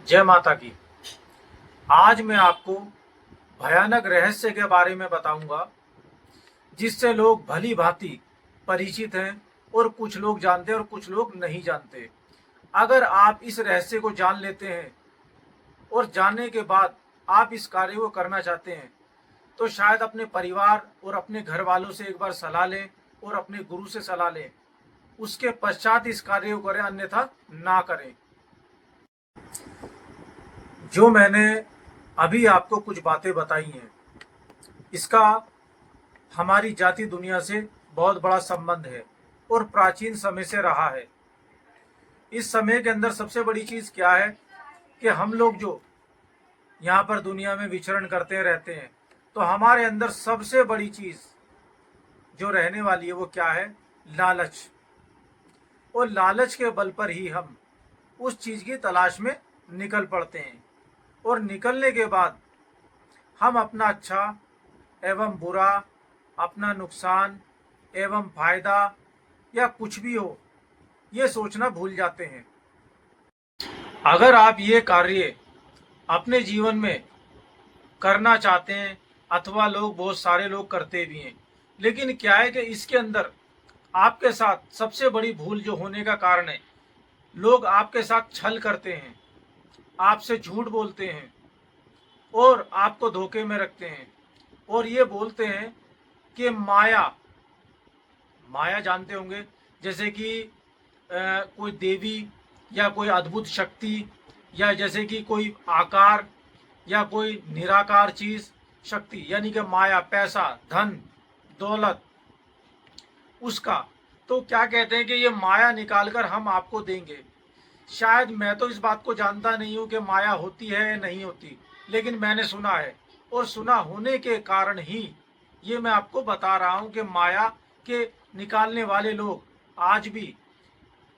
जय माता की। आज मैं आपको भयानक रहस्य के बारे में बताऊंगा जिससे लोग भली भांति परिचित हैं और कुछ लोग जानते हैं और कुछ लोग नहीं जानते। अगर आप इस रहस्य को जान लेते हैं और जानने के बाद आप इस कार्य को करना चाहते हैं तो शायद अपने परिवार और अपने घर वालों से एक बार सलाह लें और अपने गुरु से सलाह लें, उसके पश्चात इस कार्य को करें, अन्यथा ना करें। जो मैंने अभी आपको कुछ बातें बताई हैं, इसका हमारी जाति दुनिया से बहुत बड़ा संबंध है और प्राचीन समय से रहा है। इस समय के अंदर सबसे बड़ी चीज क्या है कि हम लोग जो यहाँ पर दुनिया में विचरण करते रहते हैं, तो हमारे अंदर सबसे बड़ी चीज जो रहने वाली है वो क्या है? लालच। और लालच के बल पर ही हम उस चीज की तलाश में निकल पड़ते हैं और निकलने के बाद हम अपना अच्छा एवं बुरा, अपना नुकसान एवं फायदा या कुछ भी हो, ये सोचना भूल जाते हैं। अगर आप ये कार्य अपने जीवन में करना चाहते हैं, अथवा लोग, बहुत सारे लोग करते भी हैं, लेकिन क्या है कि इसके अंदर आपके साथ सबसे बड़ी भूल जो होने का कारण है, लोग आपके साथ छल करते हैं, आपसे झूठ बोलते हैं और आपको धोखे में रखते हैं और ये बोलते हैं कि माया, माया जानते होंगे, जैसे कि कोई देवी या कोई अद्भुत शक्ति, या जैसे कि कोई आकार या कोई निराकार चीज शक्ति, यानी कि माया, पैसा, धन, दौलत, उसका। तो क्या कहते हैं कि ये माया निकालकर हम आपको देंगे। शायद मैं तो इस बात को जानता नहीं हूं कि माया होती है या नहीं होती, लेकिन मैंने सुना है और सुना होने के कारण ही ये मैं आपको बता रहा हूं कि माया के निकालने वाले लोग आज भी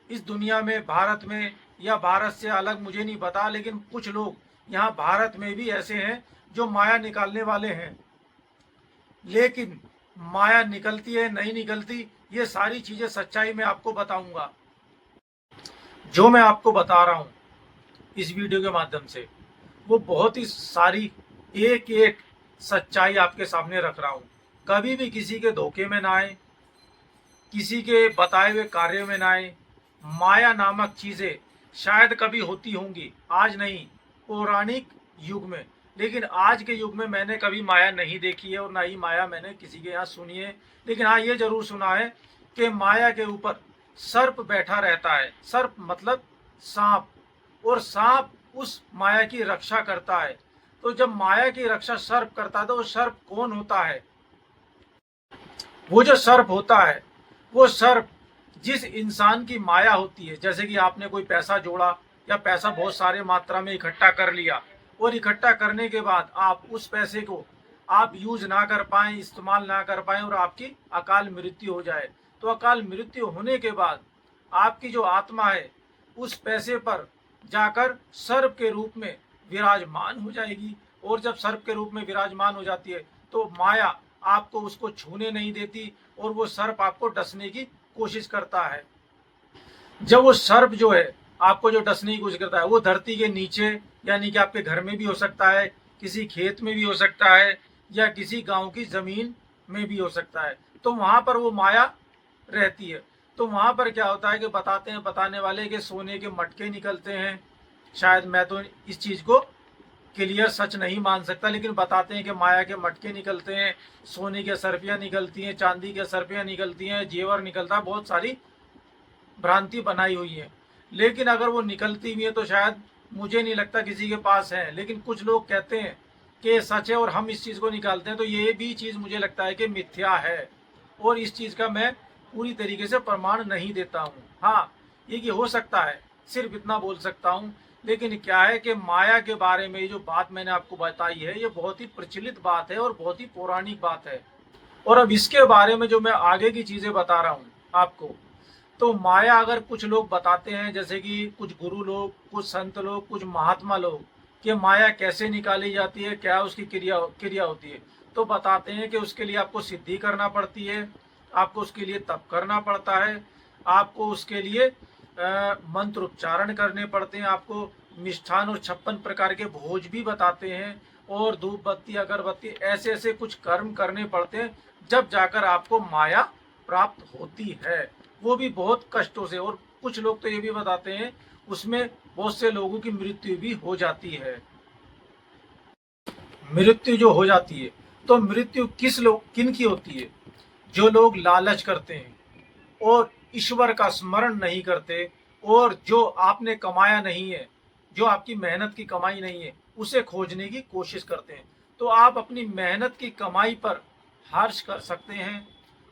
इस दुनिया में, भारत में या भारत से अलग मुझे नहीं पता, लेकिन कुछ लोग यहाँ भारत में भी ऐसे हैं जो माया निकालने वाले हैं। लेकिन माया निकलती है नहीं निकलती, ये सारी चीजें सच्चाई में आपको बताऊंगा। जो मैं आपको बता रहा हूँ इस वीडियो के माध्यम से, वो बहुत ही सारी एक एक सच्चाई आपके सामने रख रहा हूँ। कभी भी किसी के धोखे में ना आए, किसी के बताए हुए कार्यों में ना आए। माया नामक चीजें शायद कभी होती होंगी, आज नहीं, पौराणिक युग में, लेकिन आज के युग में मैंने कभी माया नहीं देखी है और ना ही माया मैंने किसी के यहाँ सुनी है। लेकिन हाँ, ये जरूर सुना है कि माया के ऊपर सर्प बैठा रहता है। सर्प मतलब सांप, और सांप उस माया की रक्षा करता है। तो जब माया की रक्षा सर्प करता है तो वो सर्प कौन होता है? वो जो सर्प होता है, वो सर्प जिस इंसान की माया होती है, जैसे कि आपने कोई पैसा जोड़ा या पैसा बहुत सारे मात्रा में इकट्ठा कर लिया और इकट्ठा करने के बाद आप उस पैसे को आप यूज ना कर पाए, इस्तेमाल ना कर पाए और आपकी अकाल मृत्यु हो जाए, तो अकाल मृत्यु होने के बाद आपकी जो आत्मा है उस पैसे पर जाकर सर्प के रूप में विराजमान हो जाएगी। और जब सर्प के रूप में विराजमान हो जाती है तो माया आपको उसको छूने नहीं देती और वो सर्प आपको डसने की कोशिश करता है। जब वो सर्प जो है आपको जो डसने की कोशिश करता है, वो धरती के नीचे, यानी कि आपके घर में भी हो सकता है, किसी खेत में भी हो सकता है, या किसी गांव की जमीन में भी हो सकता है, तो वहां पर वो माया रहती है। तो वहां पर क्या होता है कि बताते हैं बताने वाले कि सोने के मटके निकलते हैं। शायद मैं तो इस चीज को क्लियर सच नहीं मान सकता, लेकिन बताते हैं कि माया के मटके निकलते हैं, सोने की सर्पियां निकलती हैं, चांदी की सर्पियां निकलती हैं, जेवर निकलता है, बहुत सारी भ्रांति बनाई हुई है। लेकिन अगर वो निकलती भी है तो शायद मुझे नहीं लगता किसी के पास है, लेकिन कुछ लोग कहते हैं कि ये सच है और हम इस चीज को निकालते हैं, तो ये भी चीज मुझे लगता है कि मिथ्या है और इस चीज का मैं पूरी तरीके से प्रमाण नहीं देता हूँ। हाँ, ये कि हो सकता है, सिर्फ इतना बोल सकता हूँ। लेकिन क्या है कि माया के बारे में जो बात मैंने आपको बताई है, ये बहुत ही प्रचलित बात है और बहुत ही पौराणिक बात है। और अब इसके बारे में जो मैं आगे की चीजें बता रहा हूँ आपको, तो माया अगर कुछ लोग बताते हैं, जैसे कि कुछ गुरु लोग, कुछ संत लोग, कुछ महात्मा लोग, कि माया कैसे निकाली जाती है, क्या उसकी क्रिया क्रिया होती है, तो बताते हैं कि उसके लिए आपको सिद्धि करना पड़ती है, आपको उसके लिए तप करना पड़ता है, आपको उसके लिए मंत्र उच्चारण करने पड़ते हैं, आपको मिष्ठान और 56 प्रकार के भोज भी बताते हैं, और धूप बत्ती अगरबत्ती ऐसे ऐसे कुछ कर्म करने पड़ते हैं, जब जाकर आपको माया प्राप्त होती है, वो भी बहुत कष्टों से। और कुछ लोग तो ये भी बताते हैं उसमें बहुत से लोगों की मृत्यु भी हो जाती है। मृत्यु जो हो जाती है, तो मृत्यु किन की होती है? जो लोग लालच करते हैं और ईश्वर का स्मरण नहीं करते, और जो आपने कमाया नहीं है, जो आपकी मेहनत की कमाई नहीं है, उसे खोजने की कोशिश करते हैं। तो आप अपनी मेहनत की कमाई पर हर्ष कर सकते हैं,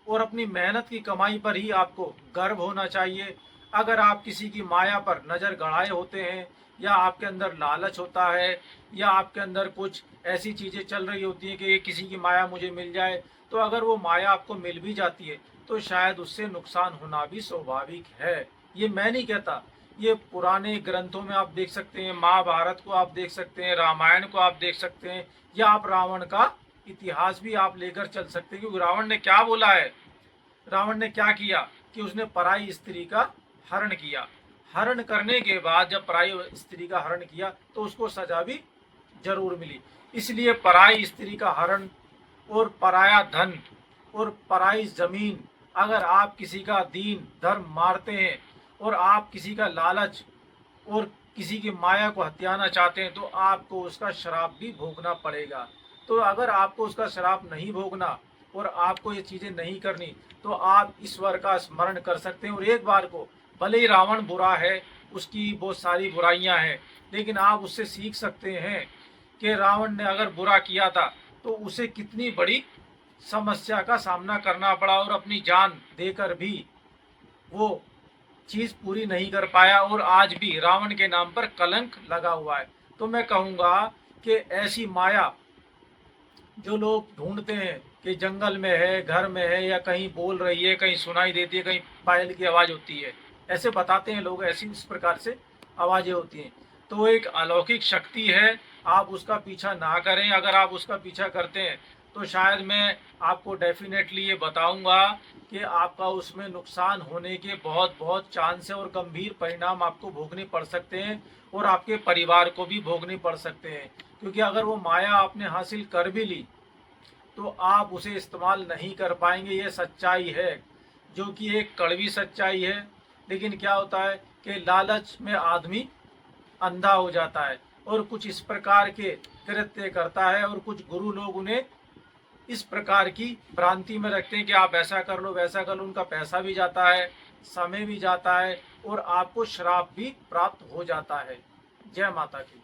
और अपनी मेहनत की कमाई पर ही आपको गर्व होना चाहिए। अगर आप किसी की माया पर नज़र गड़ाए होते हैं, या आपके अंदर लालच होता है, या आपके अंदर कुछ ऐसी चीज़ें चल रही होती हैं कि ये किसी की माया मुझे मिल जाए, तो अगर वो माया आपको मिल भी जाती है तो शायद उससे नुकसान होना भी स्वाभाविक है। ये मैं नहीं कहता, ये पुराने ग्रंथों में आप देख सकते हैं, महाभारत को आप देख सकते हैं, रामायण को आप देख सकते हैं, या आप रावण का इतिहास भी आप लेकर चल सकते हैं। क्योंकि रावण ने क्या बोला है, रावण ने क्या किया कि उसने पराई स्त्री का हरण किया। हरण करने के बाद जब पराई स्त्री का हरण किया तो उसको सजा भी जरूर मिली। इसलिए पराई स्त्री का हरण, और पराया धन, और पराई जमीन, अगर आप किसी का दीन धर्म मारते हैं, और आप किसी का लालच और किसी की माया को हथियाना चाहते हैं, तो आपको उसका श्राप भी भोगना पड़ेगा। तो अगर आपको उसका श्राप नहीं भोगना, और आपको ये चीज़ें नहीं करनी, तो आप ईश्वर का स्मरण कर सकते हैं। और एक बार को, भले ही रावण बुरा है, उसकी बहुत सारी बुराइयां हैं, लेकिन आप उससे सीख सकते हैं कि रावण ने अगर बुरा किया था तो उसे कितनी बड़ी समस्या का सामना करना पड़ा, और अपनी जान देकर भी वो चीज पूरी नहीं कर पाया, और आज भी रावण के नाम पर कलंक लगा हुआ है। तो मैं कहूँगा कि ऐसी माया जो लोग ढूंढते हैं कि जंगल में है, घर में है, या कहीं बोल रही है, कहीं सुनाई देती है, कहीं पायल की आवाज़ होती है, ऐसे बताते हैं लोग, ऐसी इस प्रकार से आवाज़ें होती हैं, तो वो एक अलौकिक शक्ति है। आप उसका पीछा ना करें। अगर आप उसका पीछा करते हैं तो शायद मैं आपको डेफिनेटली ये बताऊंगा कि आपका उसमें नुकसान होने के बहुत बहुत चांस है, और गंभीर परिणाम आपको भोगने पड़ सकते हैं, और आपके परिवार को भी भोगने पड़ सकते हैं। क्योंकि अगर वो माया आपने हासिल कर भी ली तो आप उसे इस्तेमाल नहीं कर पाएंगे। ये सच्चाई है, जो कि एक कड़वी सच्चाई है। लेकिन क्या होता है कि लालच में आदमी अंधा हो जाता है, और कुछ इस प्रकार के कृत्य करता है, और कुछ गुरु लोग उन्हें इस प्रकार की भ्रांति में रखते हैं कि आप ऐसा कर लो, वैसा कर लो। उनका पैसा भी जाता है, समय भी जाता है, और आपको श्राप भी प्राप्त हो जाता है। जय माता की।